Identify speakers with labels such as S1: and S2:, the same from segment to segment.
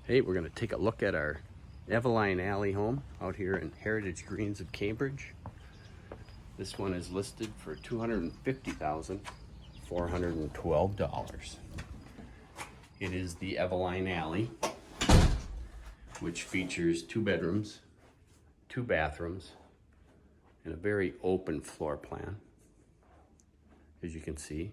S1: Hey, we're going to take a look at our Evaline Alley home out here in Heritage Greens of Cambridge. This one is listed for $250,412. It is the Evaline Alley, which features 2 bedrooms, 2 bathrooms, and a very open floor plan. As you can see,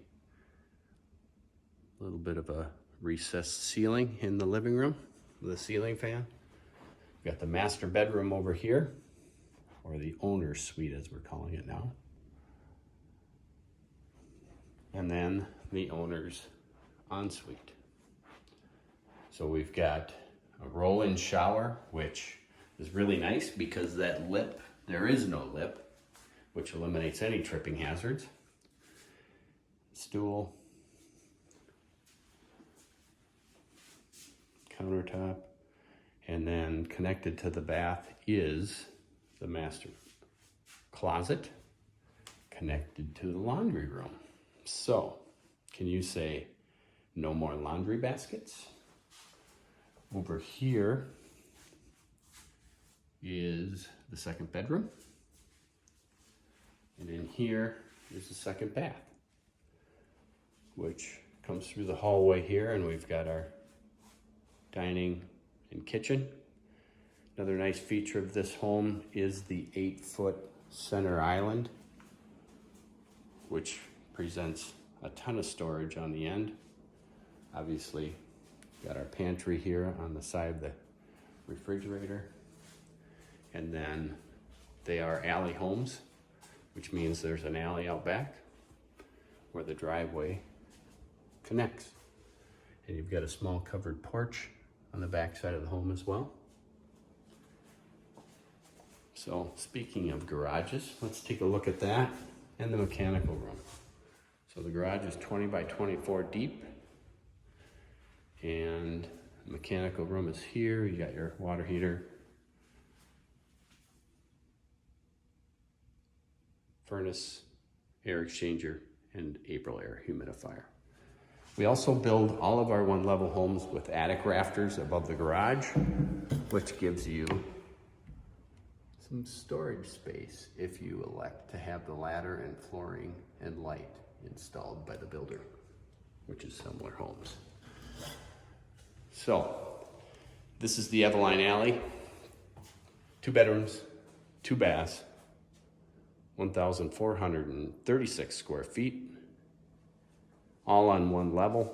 S1: a little bit of a recessed ceiling in the living room with a ceiling fan. We've got the master bedroom over here, or the owner's suite as we're calling it now. And then the owner's ensuite. So we've got a roll-in shower, which is really nice because that lip, there is no lip, which eliminates any tripping hazards. Stool, countertop, and then connected to the bath is the master closet connected to the laundry room. So, can you say no more laundry baskets? Over here is the second bedroom, and in here is the second bath, which comes through the hallway here, and we've got our dining and kitchen. Another nice feature of this home is the 8-foot center island, which presents a ton of storage on the end. Obviously, got our pantry here on the side of the refrigerator. And then they are alley homes, which means there's an alley out back where the driveway connects. And you've got a small covered porch on the back side of the home as well. So speaking of garages, let's take a look at that and the mechanical room. So the garage is 20 by 24 deep, and the mechanical room is here. You got your water heater, furnace, air exchanger, and April air humidifier. We also build all of our one-level homes with attic rafters above the garage, which gives you some storage space if you elect to have the ladder and flooring and light installed by the builder, which is similar homes. So, this is the Evaline Alley. 2 bedrooms, 2 baths, 1,436 square feet, all on one level.